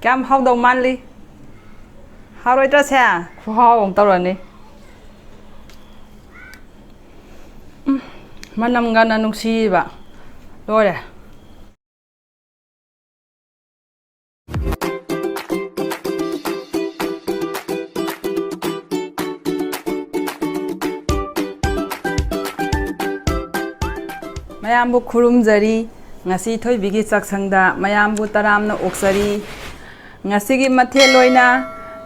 ꯀꯌꯥꯝ ꯍꯥꯎꯗꯧ ꯃꯥꯜꯂꯤ ꯍꯥꯎꯔꯣꯏꯗ꯭ꯔꯁꯦ ꯈꯨꯍꯥꯎ ꯑꯃ ꯇꯧꯔꯅꯤ ꯃꯅꯝꯒꯅ ꯅꯨꯡꯁꯤꯕ ꯂꯣꯏꯔꯦ ꯃꯌꯥꯝꯕꯨ ꯈꯨꯔꯨꯝꯖꯔꯤ ꯉꯁꯤ ꯊꯣꯏꯕꯤꯒꯤ ꯆꯥꯛꯁꯪꯗ ꯃꯌꯥꯝꯕꯨ ꯇꯔꯥꯝꯅ ꯑꯣꯛꯆꯔꯤ ꯉꯁꯤꯒꯤ ꯃꯊꯦꯜ ꯑꯣꯏꯅ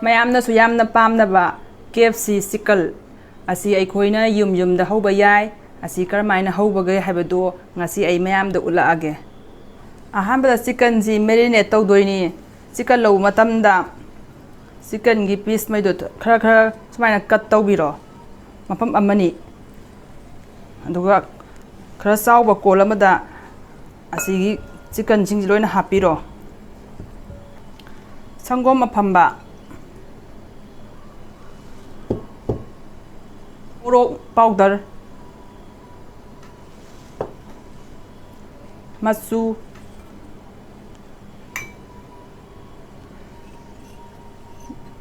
ꯃꯌꯥꯝꯅꯁꯨ ꯌꯥꯝꯅ ꯄꯥꯝꯅꯕ KFC ꯆꯤꯛꯀꯜ ꯑꯁꯤ ꯑꯩꯈꯣꯏꯅ ꯌꯨꯝꯗ ꯍꯧꯕ ꯌꯥꯏ ꯑꯁꯤ ꯀꯔꯝꯍꯥꯏꯅ ꯍꯧꯕꯒꯦ ꯍꯥꯏꯕꯗꯨ ꯉꯁꯤ ꯑꯩ ꯃꯌꯥꯝꯗ ꯎꯠꯂꯛꯑꯒꯦ ꯑꯍꯥꯟꯕꯗ ꯆꯤꯛꯀꯟꯁꯤ ꯃꯦꯔꯤꯅꯦꯠ ꯇꯧꯗꯣꯏꯅꯤ ꯆꯤꯛꯀꯟ ꯂꯧꯕ ꯃꯇꯝꯗ ꯆꯤꯛꯀꯟꯒꯤ ꯄꯤꯁ ꯃꯩꯗꯨ ꯈꯔ ꯁꯨꯃꯥꯏꯅ ꯀꯠ ꯇꯧꯕꯤꯔꯣ ꯃꯐꯝ ꯑꯃꯅꯤ ꯑꯗꯨꯒ ꯈꯔ ꯆꯥꯎꯕ ꯀꯣꯜ ꯑꯃꯗ ꯑꯁꯤꯒꯤ ꯆꯤꯛꯀꯟꯁꯤꯡꯁꯤ ꯂꯣꯏꯅ ꯍꯥꯞꯄꯤꯔꯣ ꯁꯪꯒꯣꯝ ꯑꯐꯝꯕ ꯃꯣꯔꯣꯛ ꯄꯥꯎꯗꯔ ꯃꯆꯨ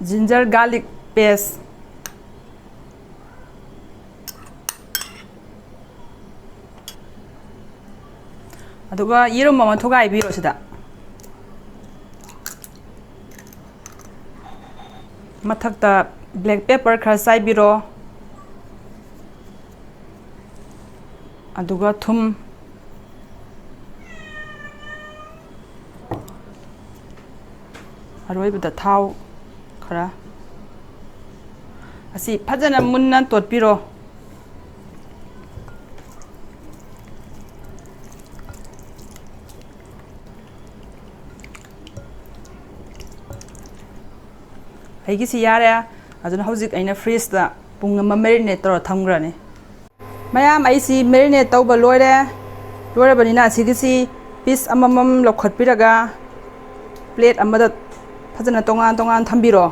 ꯖꯤꯟꯖꯔ ꯒꯥꯔꯂꯤꯛ ꯄꯦꯁ ꯑꯗꯨꯒ ꯌꯦꯔꯨꯝ ꯑꯃ ꯊꯨꯒꯥꯏꯕꯤꯔꯣ ꯁꯤꯗ ꯃꯊꯛꯇ ꯕ꯭ꯂꯦꯛ ꯄꯦꯄꯔ ꯈꯔ ꯆꯥꯏꯕꯤꯔꯣ ꯑꯗꯨꯒ ꯊꯨꯝ ꯑꯔꯣꯏꯕꯗ ꯊꯥꯎ ꯈꯔ ꯑꯁꯤ ꯐꯖꯅ ꯃꯨꯟꯅ ꯇꯣꯠꯄꯤꯔꯣ ꯑꯩꯒꯤꯁꯤ ꯌꯥꯔꯦ ꯑꯗꯨꯅ ꯍꯧꯖꯤꯛ ꯑꯩꯅ ꯐ꯭ꯔꯤꯖꯇ ꯄꯨꯡ ꯑꯃ ꯃꯦꯔꯤꯅꯦꯠ ꯇꯧꯔ ꯊꯝꯈ꯭ꯔꯅꯤ ꯃꯌꯥꯝ ꯑꯩꯁꯤ ꯃꯦꯔꯤꯅꯦꯠ ꯇꯧꯕ ꯂꯣꯏꯔꯕꯅꯤꯅ ꯑꯁꯤꯒꯤꯁꯤ ꯄꯤꯁ ꯑꯃꯃꯝ ꯂꯧꯈꯠꯄꯤꯔꯒ ꯄ꯭ꯂꯦꯠ ꯑꯃꯗ ꯐꯖꯅ ꯇꯣꯉꯥꯟ ꯊꯝꯕꯤꯔꯣ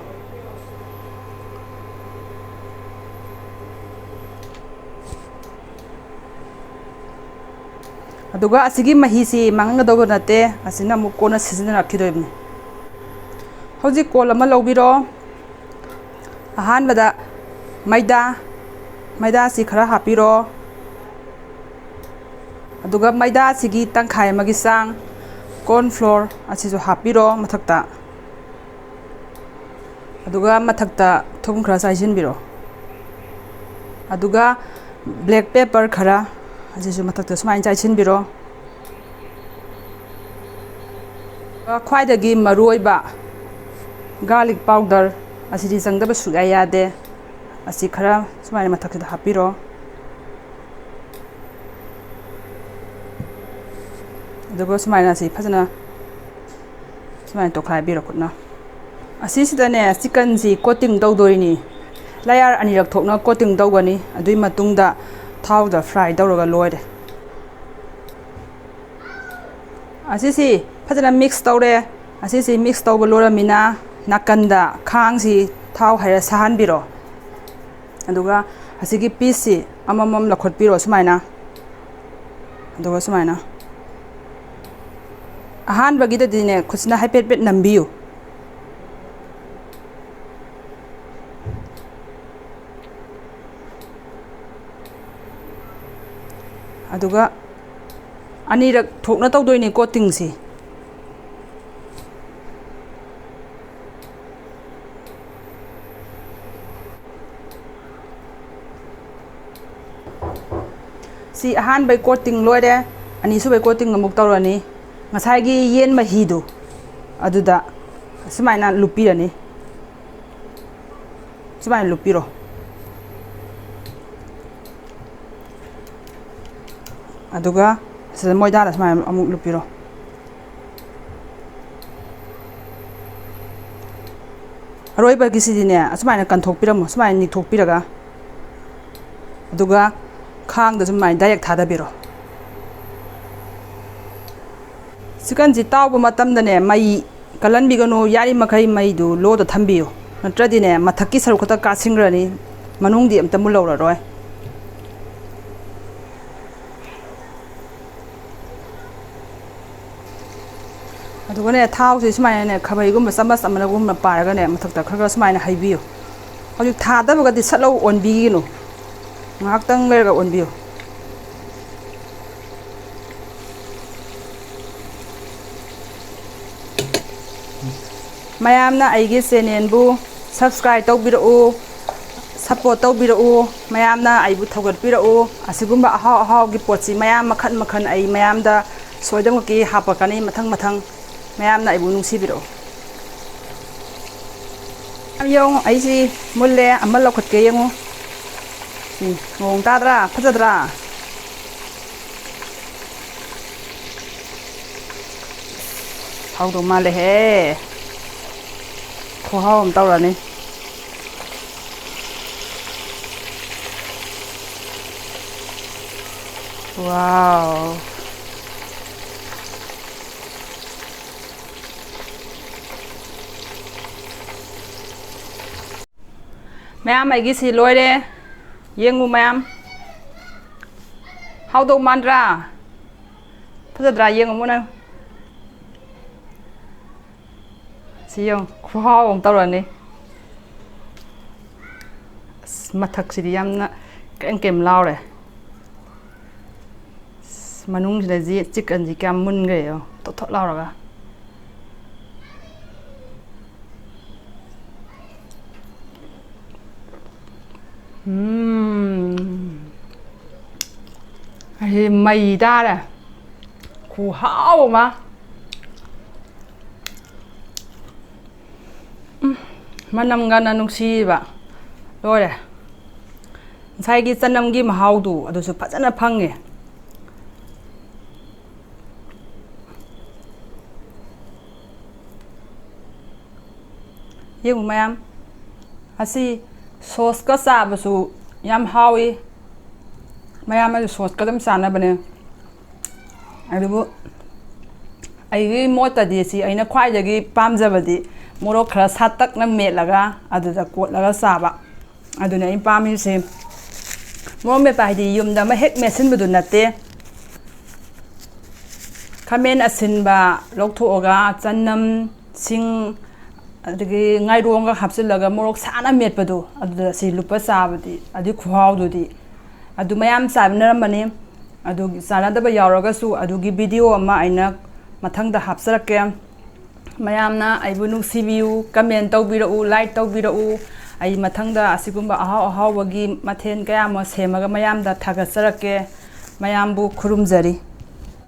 ꯑꯗꯨꯒ ꯑꯁꯤꯒꯤ ꯃꯍꯤꯁꯤ ꯃꯥꯡꯍꯟꯒꯗꯧꯕ ꯅꯠꯇꯦ ꯑꯁꯤꯅ ꯑꯃꯨꯛ ꯀꯣꯟꯅ ꯁꯤꯖꯤꯟꯅꯔꯛꯈꯤꯗꯣꯏꯕꯅꯤ ꯍꯧꯖꯤꯛ ꯀꯣꯜ ꯑꯃ ꯂꯧꯕꯤꯔꯣ ꯑꯍꯥꯟꯕꯗ ꯃꯩꯗꯥꯁꯤ ꯈꯔ ꯍꯥꯞꯄꯤꯔꯣ ꯑꯗꯨꯒ ꯃꯩꯗꯥꯁꯤꯒꯤ ꯇꯪꯈꯥꯏ ꯑꯃꯒꯤ ꯆꯥꯡ ꯀꯣꯔꯟ ꯐ꯭ꯂꯣꯔ ꯑꯁꯤꯁꯨ ꯍꯥꯞꯄꯤꯔꯣ ꯃꯊꯛꯇ ꯑꯗꯨꯒ ꯃꯊꯛꯇ ꯊꯨꯝ ꯈꯔ ꯆꯥꯏꯁꯤꯟꯕꯤꯔꯣ ꯑꯗꯨꯒ ꯕ꯭ꯂꯦꯛ ꯄꯦꯄꯔ ꯈꯔ ꯑꯁꯤꯁꯨ ꯃꯊꯛꯇ ꯁꯨꯃꯥꯏꯅ ꯆꯥꯏꯁꯤꯟꯕꯤꯔꯣ ꯈ꯭ꯋꯥꯏꯗꯒꯤ ꯃꯔꯨꯑꯣꯏꯕ ꯒꯥꯔꯂꯤꯛ ꯄꯥꯎꯗꯔ ꯑꯁꯤꯗꯤ ꯆꯪꯗꯕ ꯁꯨꯛꯌꯥ ꯌꯥꯗꯦ ꯑꯁꯤ ꯈꯔ ꯁꯨꯃꯥꯏꯅ ꯃꯊꯛꯁꯤꯗ ꯍꯥꯞꯄꯤꯔꯣ ꯑꯗꯨꯒ ꯁꯨꯃꯥꯏꯅ ꯑꯁꯤ ꯐꯖꯅ ꯁꯨꯃꯥꯏꯅ ꯇꯣꯠꯈꯥꯏꯕꯤꯔꯣ ꯈꯨꯠꯅ ꯑꯁꯤꯁꯤꯗꯅꯦ ꯆꯤꯛꯀꯟꯁꯤ ꯀꯣꯇꯤꯡ ꯇꯧꯗꯣꯏꯅꯤ ꯂꯌꯥꯔ ꯑꯅꯤꯔꯛ ꯊꯣꯛꯅ ꯀꯣꯇꯤꯡ ꯇꯧꯒꯅꯤ ꯑꯗꯨꯒꯤ ꯃꯇꯨꯡꯗ ꯊꯥꯎꯗ ꯐ꯭ꯔꯥꯏ ꯇꯧꯔꯒ ꯂꯣꯏꯔꯦ ꯑꯁꯤꯁꯤ ꯐꯖꯅ ꯃꯤꯛꯁ ꯇꯧꯔꯦ ꯑꯁꯤꯁꯤ ꯃꯤꯛꯁ ꯇꯧꯕ ꯂꯣꯏꯔꯕꯅꯤꯅ ꯅꯥꯀꯟꯗ ꯈꯥꯡꯁꯤ ꯊꯥꯎ ꯍꯩꯔ ꯁꯥꯍꯟꯕꯤꯔꯣ ꯑꯗꯨꯒ ꯑꯁꯤꯒꯤ ꯄꯤꯁꯁꯤ ꯑꯃꯃꯝ ꯂꯧꯈꯠꯄꯤꯔꯣ ꯁꯨꯃꯥꯏꯅ ꯑꯗꯨꯒ ꯁꯨꯃꯥꯏꯅ ꯑꯍꯥꯟꯕꯒꯤꯗꯗꯤꯅꯦ ꯈꯨꯠꯁꯤꯅ ꯍꯥꯏꯐꯦꯠ ꯅꯝꯕꯤꯌꯨ ꯑꯗꯨꯒ ꯑꯅꯤꯔꯛ ꯊꯣꯛꯅ ꯇꯧꯗꯣꯏꯅꯤ ꯀꯣꯇꯤꯡꯁꯤ ꯁꯤ ꯑꯍꯥꯟꯕꯩ ꯀꯣꯇꯤꯡ ꯂꯣꯏꯔꯦ ꯑꯅꯤꯁꯨꯕꯩ ꯀꯣꯇꯤꯡ ꯑꯃꯨꯛ ꯇꯧꯔꯅꯤ ꯉꯁꯥꯏꯒꯤ ꯌꯦꯟ ꯃꯍꯤꯗꯨ ꯑꯗꯨꯗ ꯁꯨꯃꯥꯏꯅ ꯂꯨꯞꯄꯤꯔꯅꯤ ꯁꯨꯃꯥꯏꯅ ꯂꯨꯞꯄꯤꯔꯣ ꯑꯗꯨꯒ ꯁꯤꯗ ꯃꯣꯏꯗꯥꯗ ꯁꯨꯃꯥꯏꯅ ꯑꯃꯨꯛ ꯂꯨꯞꯄꯤꯔꯣ ꯑꯔꯣꯏꯕꯒꯤꯁꯤꯗꯤꯅꯦ ꯑꯁꯨꯃꯥꯏꯅ ꯀꯟꯊꯣꯛꯄꯤꯔꯝꯃꯣ ꯁꯨꯃꯥꯏꯅ ꯅꯤꯛꯊꯣꯛꯄꯤꯔꯒ ꯑꯗꯨꯒ ꯈꯥꯡꯗ ꯁꯨꯃꯥꯏꯅ ꯗꯥꯏꯔꯦꯛ ꯊꯥꯗꯕꯤꯔꯣ ꯆꯤꯛꯀꯟꯁꯤ ꯇꯥꯎꯕ ꯃꯇꯝꯗꯅꯦ ꯃꯩ ꯀꯜꯍꯟꯕꯤꯒꯅꯨ ꯌꯥꯔꯤꯃꯈꯩ ꯃꯩꯗꯨ ꯂꯣꯗ ꯊꯝꯕꯤꯌꯨ ꯅꯠꯇ꯭ꯔꯗꯤꯅꯦ ꯃꯊꯛꯀꯤ ꯁꯔꯨꯛ ꯈꯛꯇ ꯀꯥꯁꯤꯟꯈ꯭ꯔꯅꯤ ꯃꯅꯨꯡꯗꯤ ꯑꯝꯇ ꯃꯨꯜꯍꯧꯔꯔꯣꯏ ꯑꯗꯨꯒ ꯑꯗꯨꯒꯅꯦ ꯊꯥꯎꯁꯦ ꯁꯨꯃꯥꯏꯅꯅꯦ ꯈꯥꯕꯩꯒꯨꯝꯕ ꯆꯥꯃꯁ ꯑꯃꯅꯒꯨꯝꯕ ꯄꯥꯏꯔꯒꯅꯦ ꯃꯊꯛꯇ ꯈꯔ ꯈꯔ ꯁꯨꯃꯥꯏꯅ ꯍꯩꯕꯤꯌꯨ ꯍꯧꯖꯤꯛ ꯊꯥꯗꯕꯒꯗꯤ ꯁꯠꯂꯧ ꯑꯣꯟꯕꯤꯒꯤꯅꯨ ꯉꯥꯏꯍꯥꯛꯇꯪ ꯂꯩꯔꯒ ꯑꯣꯟꯕꯤꯌꯨ ꯃꯌꯥꯝꯅ ꯑꯩꯒꯤ ꯆꯦꯅꯦꯜꯕꯨ ꯁꯕꯁꯀ꯭ꯔꯥꯏꯕ ꯇꯧꯕꯤꯔꯛꯎ ꯁꯞꯄꯣꯔꯠ ꯇꯧꯕꯤꯔꯛꯎ ꯃꯌꯥꯝꯅ ꯑꯩꯕꯨ ꯊꯧꯒꯠꯄꯤꯔꯛꯎ ꯑꯁꯤꯒꯨꯝꯕ ꯑꯍꯥꯎ ꯑꯍꯥꯎꯒꯤ ꯄꯣꯠꯁꯤ ꯃꯌꯥꯝ ꯃꯈꯟ ꯃꯈꯟ ꯑꯩ ꯃꯌꯥꯝꯗ ꯁꯣꯏꯗꯅꯃꯛꯀꯤ ꯍꯥꯞꯄꯛꯀꯅꯤ ꯃꯊꯪ ꯃꯊꯪ ꯃꯌꯥꯝꯅ ꯑꯩꯕꯨ ꯅꯨꯡꯁꯤꯕꯤꯔꯛꯎ ꯌꯦꯡꯉꯨ ꯑꯩꯁꯤ ꯃꯨꯜꯂꯦ ꯑꯃ ꯂꯧꯈꯠꯀꯦ ꯌꯦꯡꯉꯨ ꯃꯑꯣꯡ ꯇꯥꯗ꯭ꯔꯥ ꯐꯖꯗ꯭ꯔꯥ ꯍꯥꯎꯗꯧ ꯃꯥꯜꯂꯦꯍꯦ ꯈꯨꯍꯥꯎ ꯑꯃ ꯇꯧꯔꯅꯤ ꯋꯥꯎ ꯃꯌꯥꯝ ꯑꯩꯒꯤꯁꯤ ꯂꯣꯏꯔꯦ ꯌꯦꯡꯉꯨ ꯃꯌꯥꯝ ꯍꯥꯎꯗꯧ ꯃꯥꯟꯗ꯭ꯔꯥ ꯐꯖꯗ꯭ꯔꯥ ꯌꯦꯡꯉꯨ ꯃꯨꯟꯅ ꯁꯤ ꯌꯦꯡꯉꯨ ꯈꯨꯍꯥꯎ ꯑꯃ ꯇꯧꯔꯅꯤ ꯑꯁ ꯃꯊꯛꯁꯤꯗꯤ ꯌꯥꯝꯅ ꯀꯦꯝ ꯀꯦꯝ ꯂꯥꯎꯔꯦ ꯃꯅꯨꯡꯁꯤꯗꯗꯤ ꯆꯤꯛꯀꯟꯁꯤ ꯀꯌꯥꯝ ꯃꯨꯟꯈ꯭ꯔꯦ ꯌꯦꯡꯉꯣ ꯊꯣꯠ ꯊꯣꯠ ꯂꯥꯎꯔꯒ ꯑꯁꯤ ꯃꯩ ꯇꯥꯔꯦ ꯈꯨꯍꯥꯎ ꯑꯃ ꯃꯅꯝꯒꯅ ꯅꯨꯡꯁꯤꯕ ꯂꯣꯏꯔꯦ ꯉꯁꯥꯏꯒꯤ ꯆꯅꯝꯒꯤ ꯃꯍꯥꯎꯗꯨ ꯑꯗꯨꯁꯨ ꯐꯖꯅ ꯐꯪꯉꯦ ꯌꯦꯡꯉꯨ ꯃꯌꯥꯝ ꯑꯁꯤ ꯁꯣꯁꯀ ꯆꯥꯕꯁꯨ ꯌꯥꯝ ꯍꯥꯎꯏ ꯃꯌꯥꯝ ꯑꯗꯨ ꯁꯣꯁꯀ ꯑꯗꯨꯝ ꯆꯥꯅꯕꯅꯦ ꯑꯗꯨꯕꯨ ꯑꯩꯒꯤ ꯃꯣꯠꯇꯗꯤ ꯁꯤ ꯑꯩꯅ ꯈ꯭ꯋꯥꯏꯗꯒꯤ ꯄꯥꯝꯖꯕꯗꯤ ꯃꯣꯔꯣꯛ ꯈꯔ ꯁꯥꯇꯛꯅ ꯃꯦꯠꯂꯒ ꯑꯗꯨꯗ ꯀꯣꯠꯂꯒ ꯆꯥꯕ ꯑꯗꯨꯅ ꯑꯩꯅ ꯄꯥꯝꯃꯤꯁꯦ ꯃꯣꯔꯣꯛ ꯃꯦꯠꯄ ꯍꯥꯏꯗꯤ ꯌꯨꯝꯗ ꯑꯃ ꯍꯦꯛ ꯃꯦꯠꯁꯤꯟꯕꯗꯨ ꯅꯠꯇꯦ ꯈꯥꯃꯦꯟ ꯑꯁꯤꯟꯕ ꯂꯧꯊꯣꯛꯑꯒ ꯆꯅꯝ ꯁꯤꯡ ꯑꯗꯒꯤ ꯉꯥꯏꯔꯣꯡꯒ ꯍꯥꯞꯆꯤꯜꯂꯒ ꯃꯣꯔꯣꯛ ꯁꯥꯅ ꯃꯦꯠꯄꯗꯣ ꯑꯗꯨꯗ ꯁꯤ ꯂꯨꯞꯄ ꯆꯥꯕꯗꯤ ꯑꯗꯨꯒꯤ ꯈꯨꯍꯥꯎꯗꯨꯗꯤ ꯑꯗꯨ ꯃꯌꯥꯝ ꯆꯥꯃꯤꯟꯅꯔꯝꯕꯅꯤ ꯑꯗꯨꯒꯤ ꯆꯥꯟꯅꯗꯕ ꯌꯥꯎꯔꯒꯁꯨ ꯑꯗꯨꯒꯤ ꯚꯤꯗꯤꯑꯣ ꯑꯃ ꯑꯩꯅ ꯃꯊꯪꯗ ꯍꯥꯞꯆꯔꯛꯀꯦ ꯃꯌꯥꯝꯅ ꯑꯩꯕꯨ ꯅꯨꯡꯁꯤꯕꯤꯌꯨ ꯀꯃꯦꯟ ꯇꯧꯕꯤꯔꯛꯎ ꯂꯥꯏꯛ ꯇꯧꯕꯤꯔꯛꯎ ꯑꯩ ꯃꯊꯪꯗ ꯑꯁꯤꯒꯨꯝꯕ ꯑꯍꯥꯎ ꯑꯍꯥꯎꯕꯒꯤ ꯃꯊꯦꯜ ꯀꯌꯥ ꯑꯃ ꯁꯦꯝꯃꯒ ꯃꯌꯥꯝꯗ ꯊꯥꯒꯠꯆꯔꯛꯀꯦ ꯃꯌꯥꯝꯕꯨ ꯈꯨꯔꯨꯝꯖꯔꯤ